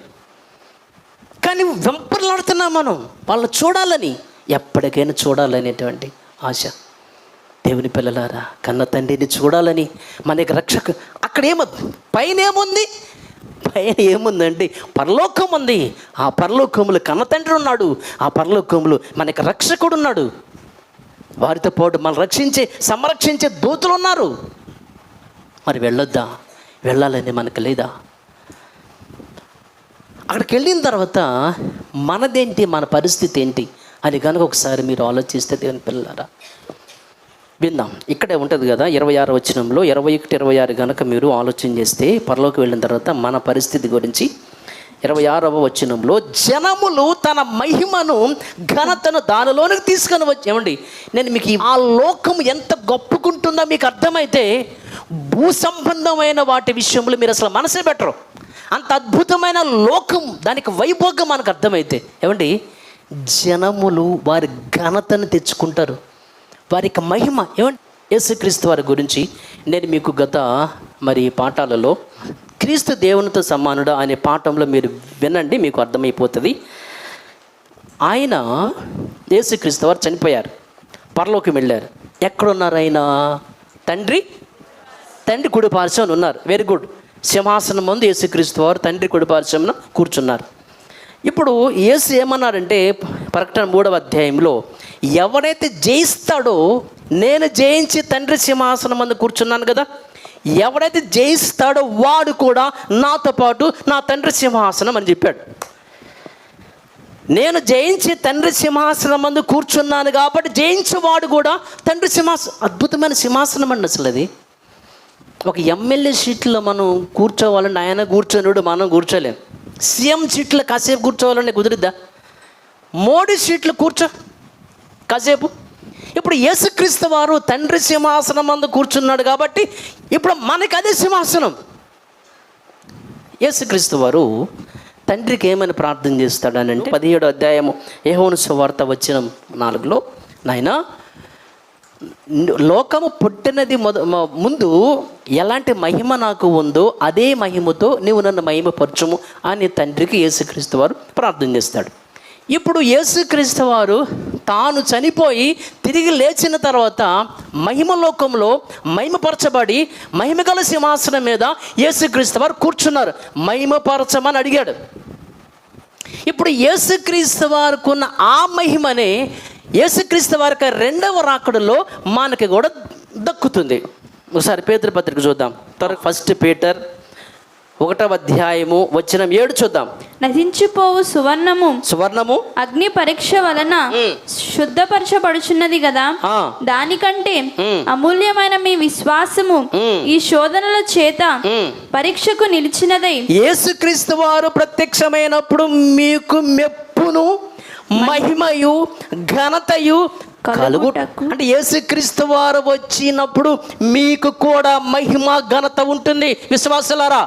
కానీ వెంపర్లాడుతున్నాం మనం వాళ్ళని చూడాలని, ఎప్పటికైనా చూడాలనేటువంటి ఆశ. దేవుని పిల్లలారా, కన్న తండ్రిని చూడాలని మనకి రక్షక. అక్కడ పైన ఏముందండి? పరలోకం ఉంది. ఆ పరలోకములు కన్న తండ్రి ఉన్నాడు. ఆ పరలోకములు మనకి రక్షకుడు ఉన్నాడు. వారితో పాటు మనం సంరక్షించే దూతలు ఉన్నారు. మరి వెళ్ళొద్దా? వెళ్ళాలని మనకు లేదా? అక్కడికి వెళ్ళిన తర్వాత మనదేంటి, మన పరిస్థితి ఏంటి అని కనుక ఒకసారి మీరు ఆలోచిస్తే దేవుని పిల్లలారా, విందాం. ఇక్కడే ఉంటుంది కదా 26వ వచనంలో 21, 26 కనుక మీరు ఆలోచన చేస్తే పరలోకి వెళ్ళిన తర్వాత మన పరిస్థితి గురించి 26వ వచనంలో జనములు తన మహిమను ఘనతను దానిలోనికి తీసుకొని వచ్చి ఏమండి నేను మీకు ఆ లోకం ఎంత గొప్పకుంటుందో మీకు అర్థమైతే భూ సంబంధమైన వాటి విషయంలో మీరు అసలు మనసే పెట్టరు. అంత అద్భుతమైన లోకం దానికి వైభోగం మనకు అర్థమైతే ఏమండి జనములు వారి ఘనతను తెచ్చుకుంటారు, వారికి మహిమ. ఏమండి యేసుక్రీస్తు వారి గురించి నేను మీకు గత పాఠాలలో క్రీస్తు దేవునితో సమానుడు అనే పాఠంలో మీరు వినండి, మీకు అర్థమైపోతుంది. ఆయన యేసుక్రీస్తు వారు చనిపోయారు, పరలోకి వెళ్ళారు. ఎక్కడున్నారు ఆయన? తండ్రి కుడి పార్శ్వమున ఉన్నారు. Very good. సింహాసనం ముందు యేసుక్రీస్తు వారు తండ్రి కుడి పార్శ్వమున కూర్చున్నారు. ఇప్పుడు యేసు ఏమన్నారంటే ప్రకటన 3వ అధ్యాయంలో ఎవరైతే జయిస్తాడో, నేను జయించి తండ్రి సింహాసనం ముందు కూర్చున్నాను కదా, ఎవరైతే జయిస్తాడో వాడు కూడా నాతో పాటు నా తండ్రి సింహాసనం అని చెప్పాడు. నేను జయించి తండ్రి సింహాసనం ముందు కూర్చున్నాను కాబట్టి జయించేవాడు కూడా తండ్రి సింహాసనం. అద్భుతమైన సింహాసనం అండి అసలు అది. ఒక ఎమ్మెల్యే సీట్లో మనం కూర్చోవాలంటే ఆయన కూర్చోనుడు, మనం కూర్చోలేం. సీఎం సీట్లో కాసేపు కూర్చోవాలంటే కుదిరిద్దా? మోడీ సీట్లు కూర్చో కాసేపు. ఇప్పుడు యేసుక్రీస్తు వారు తండ్రి సింహాసనం ముందు కూర్చున్నాడు కాబట్టి ఇప్పుడు మనకి అదే సింహాసనం. యేసుక్రీస్తు వారు తండ్రికి ఏమని ప్రార్థన చేస్తాడనంటే 17వ అధ్యాయము యోహాను సువార్త వచనం 4లో, నాయనా లోకము పుట్టినది ముందు ఎలాంటి మహిమ నాకు ఉందో అదే మహిమతో నీవు నన్ను మహిమపరచుము అని తండ్రికి యేసుక్రీస్తు వారు ప్రార్థన చేస్తాడు. ఇప్పుడు యేసుక్రీస్తు వారు తాను చనిపోయి తిరిగి లేచిన తర్వాత మహిమలోకంలో మహిమపరచబడి మహిమగల సింహాసనం మీద యేసుక్రీస్తు వారు కూర్చున్నారు. మహిమపరచమని అడిగాడు. ఇప్పుడు యేసుక్రీస్తు వారికి ఉన్న ఆ మహిమనే యేసుక్రీస్తు వారికి రెండవ రాకడలో మనకి కూడా దక్కుతుంది. ఒకసారి పేతురు పత్రిక చూద్దాం. ఫస్ట్ పీటర్ 1వ అధ్యాయము వచనం 7 చూద్దాం. నశించిపోవు సువర్ణము అగ్ని పరీక్ష వలన శుద్ధపరచబడుచున్నది కదా, దానికంటే అమూల్యమైన మీ విశ్వాసము ఈ శోధనల చేత పరీక్షకు నిలిచినదై యేసుక్రీస్తు వారు ప్రత్యక్షమైనప్పుడు మీకు మెప్పును మహిమయు ఘనతయు కలుగుటకు. అంటే యేసుక్రీస్తు వారు వచ్చినప్పుడు మీకు కూడా మహిమ ఘనత ఉంటుంది. విశ్వాసులారా,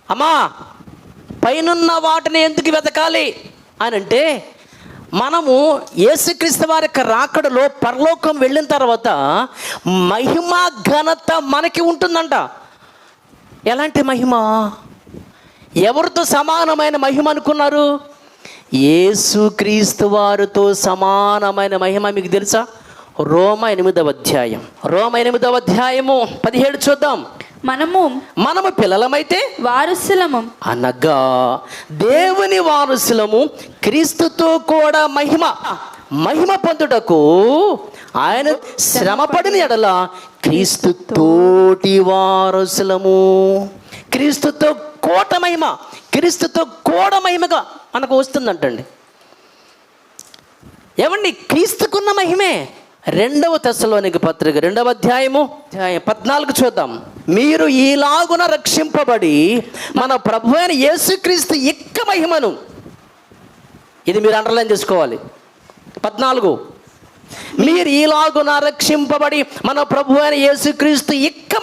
అమ్మా పైనున్న వాటిని ఎందుకు వెతకాలి అని అంటే, మనము యేసుక్రీస్తు వారి యొక్క రాకడలో పరలోకం వెళ్ళిన తర్వాత మహిమ ఘనత మనకి ఉంటుందంట. ఎలాంటి మహిమ? ఎవరితో సమానమైన మహిమ అనుకున్నారు? యేసుక్రీస్తు వారితో సమానమైన మహిమ మీకు తెలుసా? రోమ 8వ అధ్యాయం 17 చూద్దాం. మనము పిల్లలమైతే వారసులము అనగా దేవుని వారసులము, క్రీస్తుతో కూడా మహిమ పొందుటకు ఆయన శ్రమపడిన ఎడల క్రీస్తు తోటి వారసులము. క్రీస్తుతో కోట మహిమ, క్రీస్తుతో కోడ మహిమగా మనకు వస్తుందంటండి. ఏమండి క్రీస్తుకున్న మహిమే. 2వ తెస్సలోనికీ పత్రిక 2వ అధ్యాయము 14 చూద్దాం. మీరు ఈలాగున రక్షింపబడి మన ప్రభు అయిన యేసుక్రీస్తు యొక్క మహిమను, ఇది మీరు అండర్లైన్ చేసుకోవాలి. 14 మీరు ఈలాగున రక్షింపబడి మన ప్రభు అయిన యేసుక్రీస్తు యొక్క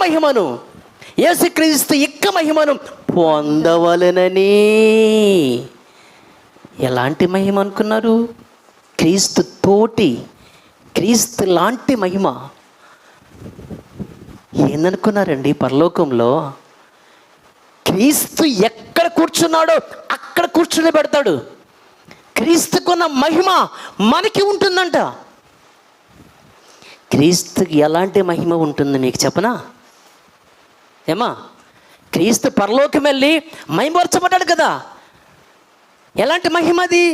మహిమను పొందవలెనని. ఎలాంటి మహిమ అనుకున్నారు? క్రీస్తు తోటి, క్రీస్తు లాంటి మహిమ. ఏందనుకున్నారండి? పరలోకంలో క్రీస్తు ఎక్కడ కూర్చున్నాడో అక్కడ కూర్చుని పెడతాడు. క్రీస్తుకున్న మహిమ మనకి ఉంటుందంట. క్రీస్తుకి ఎలాంటి మహిమ ఉంటుంది మీకు చెప్పనా? ఏమా, క్రీస్తు పరలోకం వెళ్ళి మహిమపరచబడ్డాడు కదా, ఎలాంటి మహిమ అది?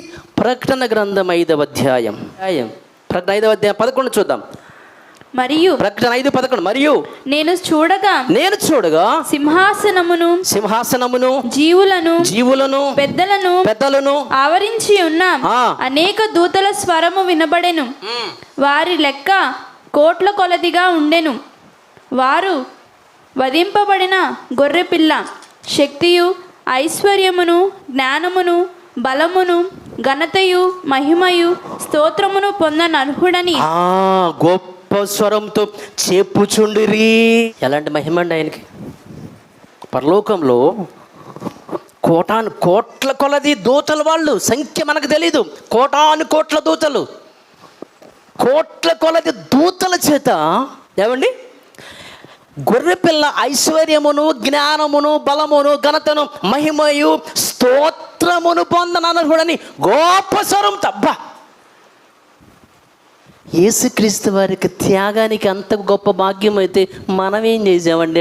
ప్రకటన గ్రంథం 5వ అధ్యాయం 11 చూద్దాం. మరియు ప్రకటన 5:11 మరియు నేను చూడగా సింహాసనమును జీవులను పెద్దలను ఆవరించి ఉన్న అనేక దూతల స్వరము వినబడెను. వారి లెక్క కోట్ల కొలదిగా ఉండెను. వారు వధింపబడిన గొర్రెపిల్ల శక్తియు ఐశ్వర్యమును జ్ఞానమును బలమును ఘనతయు మహిమయు స్తోత్రమును పొందనర్హుడని గొప్ప స్వరంతో చెప్పుచుండిరి. ఎలాంటి మహిమ అండి ఆయనకి! పరలోకంలో కోట్ల కొలది దూతలు, వాళ్ళు సంఖ్య మనకు తెలీదు. కోట్ల దూతలు, కోట్ల కొలది దూతల చేత ఏమండి గొర్రెపిల్ల ఐశ్వర్యమును జ్ఞానమును బలమును ఘనతను మహిమయు స్తోత్రమును పొందనర్హుడని గొప్ప స్వరం. తబ్బా, యేసుక్రీస్తు వారికి త్యాగానికి అంత గొప్ప భాగ్యం అయితే మనం ఏం చేసామండి?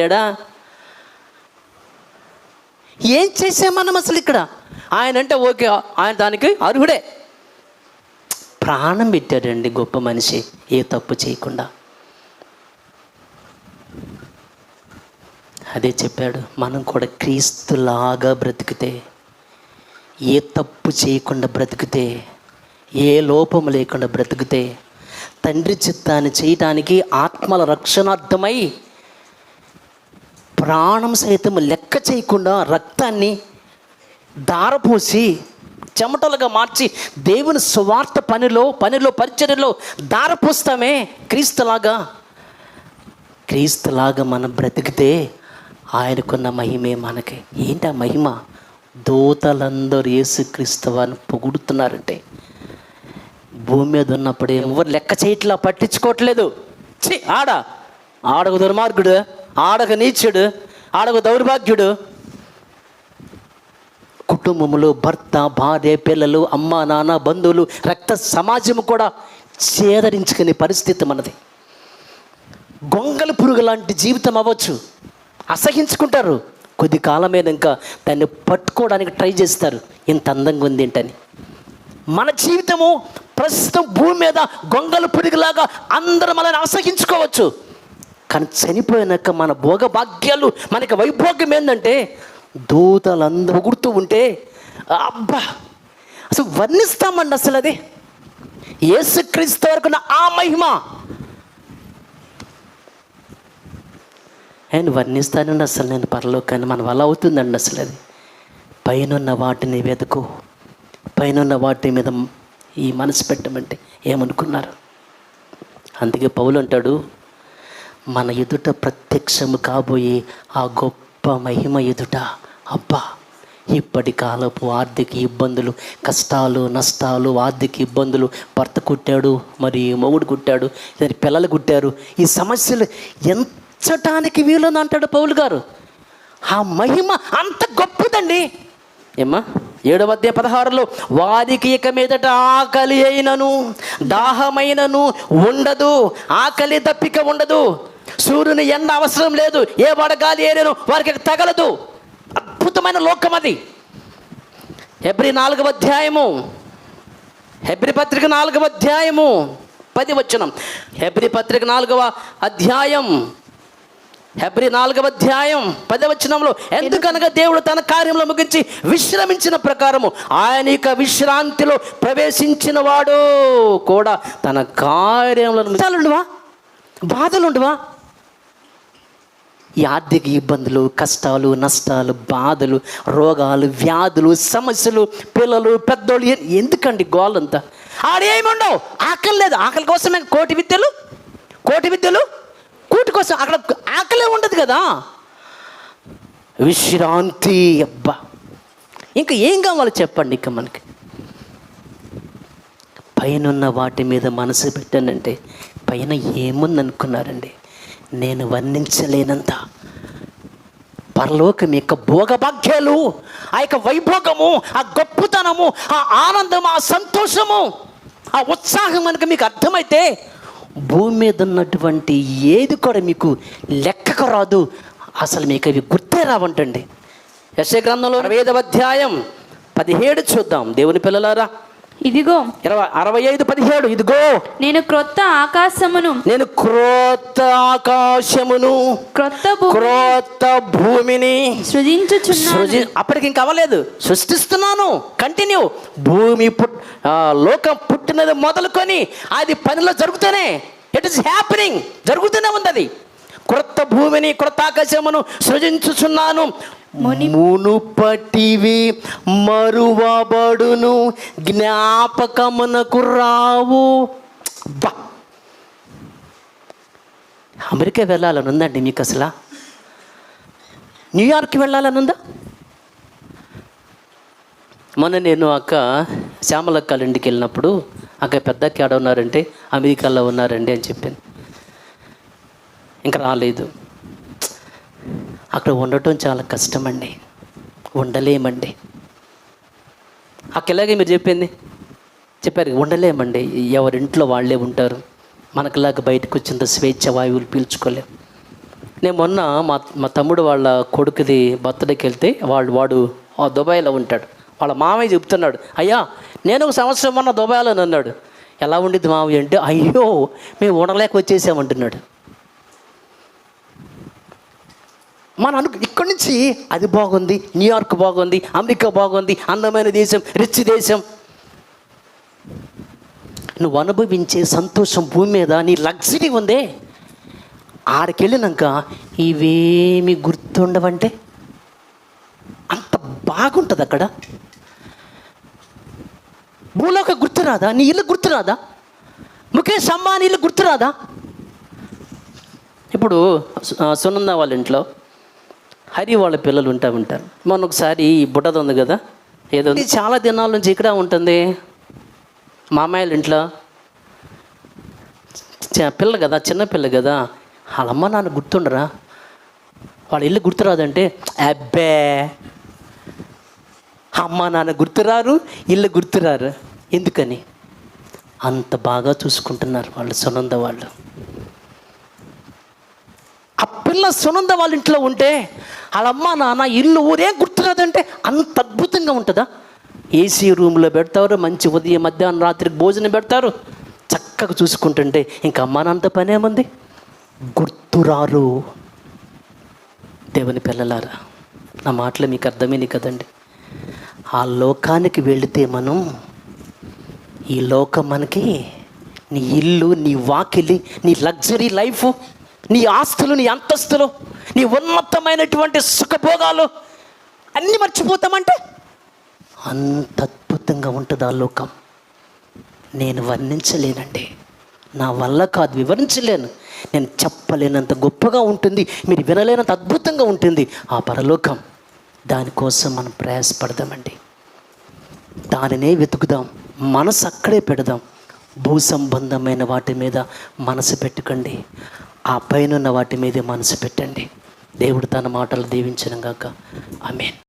ఏం చేసాం మనం అసలు ఇక్కడ? ఆయన అంటే ఓకే, ఆయన దానికి అర్హుడే. ప్రాణం పెట్టాడండి గొప్ప మనిషి, ఏ తప్పు చేయకుండా. అదే చెప్పాడు, మనం కూడా క్రీస్తులాగా బ్రతికితే, ఏ తప్పు చేయకుండా బ్రతికితే, ఏ లోపము లేకుండా బ్రతికితే, తండ్రి చిత్తాన్ని చేయటానికి ఆత్మల రక్షణార్థమై ప్రాణం సైతం లెక్క చేయకుండా రక్తాన్ని దారపోసి చెమటలుగా మార్చి దేవుని స్వార్థ పనిలో పరిచర్యలో దారపోస్తామే. క్రీస్తులాగా మనం బ్రతికితే ఆయనకున్న మహిమే మనకి. ఏంటి ఆ మహిమ? దూతలందరూ యేసుక్రీస్తు వారిని పొగుడుతున్నారంటే, భూమి మీద ఉన్నప్పుడు ఎవరు లెక్క చేయట్లా, పట్టించుకోవట్లేదు. ఆడొక దుర్మార్గుడు, ఆడొక నీచుడు, ఆడొక దౌర్భాగ్యుడు. కుటుంబములు, భర్త, భార్య, పిల్లలు, అమ్మ, నాన్న, బంధువులు, రక్త సమాజము కూడా చేదరించుకునే పరిస్థితి మనది. గొంగళి పురుగు లాంటి జీవితం అవ్వచ్చు. అసహించుకుంటారు. కొద్ది కాలమైనాక దాన్ని పట్టుకోవడానికి ట్రై చేస్తారు, ఇంత అందంగా ఉంది ఏంటని. మన జీవితము ప్రస్తుతం భూమి మీద గొంగళి పురుగులాగా అందరూ మనల్ని అసహించుకోవచ్చు. కానీ చనిపోయినాక మన భోగ భాగ్యాలు, మనకి వైభోగ్యం ఏంటంటే దూతలందరూ గుర్తూ ఉంటే అబ్బా, అసలు వర్ణిస్తామండి. అసలు అది యేసుక్రీస్తు వరకున్న ఆ మహిమ ఆయన వర్ణిస్తానండి. అసలు నేను పరలోకాన్ని మన వల్ల అవుతుందండి. అసలు అది పైనున్న వాటిని వెతుకు, పైనున్న వాటి మీద ఈ మనసు పెట్టమంటే ఏమనుకున్నారు? అందుకే పౌలు అంటాడు, మన ఎదుట ప్రత్యక్షము కాబోయే ఆ గొప్ప మహిమ ఎదుట అబ్బా, ఇప్పటి కాలపు ఆర్థిక ఇబ్బందులు, కష్టాలు, నష్టాలు, ఆర్థిక ఇబ్బందులు, భర్త కుట్టాడు, మరి మొగుడు కుట్టాడు, పిల్లలు కుట్టారు, ఈ సమస్యలు ఎంచటానికి వీలుంది అంటాడు పౌలు గారు. ఆ మహిమ అంత గొప్పదండి. ఏమ్మా 7వ అధ్యాయం 16లో, వారికి ఇక మీదట ఆకలి అయినను దాహమైనను ఉండదు, ఆకలి దప్పిక ఉండదు, సూర్యుని ఎండ అవసరం లేదు, ఏ వడగాలి అయినను వారికి తగలదు. అద్భుతమైన లోకం అది. హెబ్రీ 4వ అధ్యాయము, హెబ్రీ పత్రిక 4వ అధ్యాయము 10 వచనం. హెబ్రీ పత్రిక 4వ అధ్యాయం, హెబ్రీ 4వ అధ్యాయం 10వ వచనంలో, ఎందుకనగా దేవుడు తన కార్యంలో ముగించి విశ్రమించిన ప్రకారము ఆయన ఇక విశ్రాంతిలో ప్రవేశించిన వాడు కూడా తన కార్యంలో. బాధలుండవా? ఈ ఆర్థిక ఇబ్బందులు, కష్టాలు, నష్టాలు, బాధలు, రోగాలు, వ్యాధులు, సమస్యలు, పిల్లలు, పెద్దోళ్ళు, ఎందుకండి గోలంతా? ఆడేముండవు, ఆకలి లేదు. ఆకలి కోసమే కోటి విద్యలు కూటి కోసం. అక్కడ ఆకలే ఉండదు కదా, విశ్రాంతి. అబ్బా, ఇంకా ఏం కావాలో చెప్పండి. ఇంకా మనకి పైనున్న వాటి మీద మనసు పెట్టానంటే పైన ఏముందనుకున్నారండి? నేను వర్ణించలేనంత పరలోకం యొక్క భోగభాగ్యాలు, ఆ యొక్క వైభోగము, ఆ గొప్పతనము, ఆ ఆనందము, ఆ సంతోషము, ఆ ఉత్సాహం కనుక మీకు అర్థమైతే భూమి మీద ఉన్నటువంటి ఏది కూడా మీకు లెక్కకు రాదు. అసలు మీకు అవి గుర్తే రావంటండి. యెషయా గ్రంథంలో 25వ అధ్యాయం 17 చూద్దాం. దేవుని పిల్లలారా, ఇదిగో 65:17 ఇదిగో నేను క్రొత్త ఆకాశమును నేను క్రొత్త ఆకాశమును క్రొత్త భూమిని సృజించుచున్నాను. అప్పటికి ఇంకా అవ్వలేదు, సృష్టిస్తున్నాను. కంటిన్యూ. భూమి లోకం పుట్టినది మొదలుకొని అది పనిలో జరుగుతూనే, ఇట్ ఈస్ హ్యాపెనింగ్, జరుగుతూనే ఉంది. అది క్రొత్త భూమిని క్రొత్త ఆకాశమును సృజించుచున్నాను, మునుపటివి మరువబడును, జ్ఞాపకమునకు రావు. బా, అమెరికా వెళ్ళాలని ఉందండి మీకు? అసలు న్యూయార్క్ వెళ్ళాలని ఉందా? మొన్న నేను అక్క శ్యామలక్కల ఇంటికి వెళ్ళినప్పుడు అక్క పెద్దక్క ఏడ ఉన్నారంటే అమెరికాలో ఉన్నారండి అని చెప్పింది. ఇంకా రాలేదు. అక్కడ ఉండటం చాలా కష్టమండి, ఉండలేమండి. అక్క ఇలాగే మీరు చెప్పారు ఉండలేమండి, ఎవరింట్లో వాళ్ళే ఉంటారు, మనకులాగా బయటకు వచ్చినంత స్వేచ్ఛ వాయువులు పీల్చుకోలేం. నేను మొన్న మా తమ్ముడు వాళ్ళ కొడుకుది బర్త్డేకి వెళ్తే వాడు దుబాయ్లో ఉంటాడు. వాళ్ళ మామయ్య చెప్తున్నాడు, అయ్యా నేను ఒక సంవత్సరం మొన్న దుబాయ్లో అన్నాడు. ఎలా ఉండిద్ది మామయ్య అంటే, అయ్యో మేము ఉండలేక వచ్చేసామంటున్నాడు. ఇక్కడి నుంచి అది బాగుంది, న్యూయార్క్ బాగుంది, అమెరికా బాగుంది, అందమైన దేశం, రిచ్ దేశం. నువ్వు అనుభవించే సంతోషం భూమి మీద నీ లగ్జరీ ఉందే, ఆడికి వెళ్ళినాక ఇవేమి గుర్తుండవంటే అంత బాగుంటుంది అక్కడ. భూలోక గుర్తురాదా? నీ ఇల్లు గుర్తురాదా? ముఖేష్ అంబానీ ఇల్లు గుర్తురాదా? ఇప్పుడు సునంద వాళ్ళ ఇంట్లో హరి వాళ్ళ పిల్లలు ఉంటారు. మొన్న ఒకసారి బుట్టది ఉంది కదా, ఏదో చాలా దినాల నుంచి ఇక్కడ ఉంటుంది. మామయ్యల ఇంట్లో పిల్ల కదా, చిన్న పిల్ల కదా, వాళ్ళమ్మ నాన్న గుర్తుండరా? వాళ్ళ ఇల్లు గుర్తురాదంటే, అబ్బే అమ్మ నాన్న గుర్తురారు, ఇల్లు గుర్తురారు. ఎందుకని? అంత బాగా చూసుకుంటున్నారు వాళ్ళు, సునంద వాళ్ళు. ఆ పిల్ల సునంద వాళ్ళ ఇంట్లో ఉంటే వాళ్ళమ్మ నాన్న ఇల్లు ఊరేం గుర్తురాదంటే అంత అద్భుతంగా ఉంటుందా? ఏసీ రూమ్లో పెడతారు, మంచి ఉదయం మధ్యాహ్నం రాత్రికి భోజనం పెడతారు, చక్కగా చూసుకుంటుంటే ఇంకా అమ్మ నాన్నతో పనేముంది? గుర్తురారు. దేవుని పిల్లలారా, నా మాటలు మీకు అర్థమైంది కదండి. ఆ లోకానికి వెళితే మనం, ఈ లోకం మనకి నీ ఇల్లు, నీ వాకిలి, నీ లగ్జరీ లైఫ్, నీ ఆస్తులు, నీ అంతస్తులు, నీ ఉన్నతమైనటువంటి సుఖభోగాలు అన్నీ మర్చిపోతామంటే అంత అద్భుతంగా ఉంటుంది ఆ లోకం. నేను వర్ణించలేనండి, నా వల్ల కాదు, వివరించలేను, నేను చెప్పలేనంత గొప్పగా ఉంటుంది, మీరు వినలేనంత అద్భుతంగా ఉంటుంది ఆ పరలోకం. దానికోసం మనం ప్రయాసపడదామండి, దానినే వెతుకుదాం, మనసు అక్కడే పెడదాం. భూ సంబంధమైన వాటి మీద మనసు పెట్టుకండి, ఆ పైన ఉన్న వాటి మీదే మనసు పెట్టండి. దేవుడు తన మాటలు దీవించను గాక. ఆమేన్.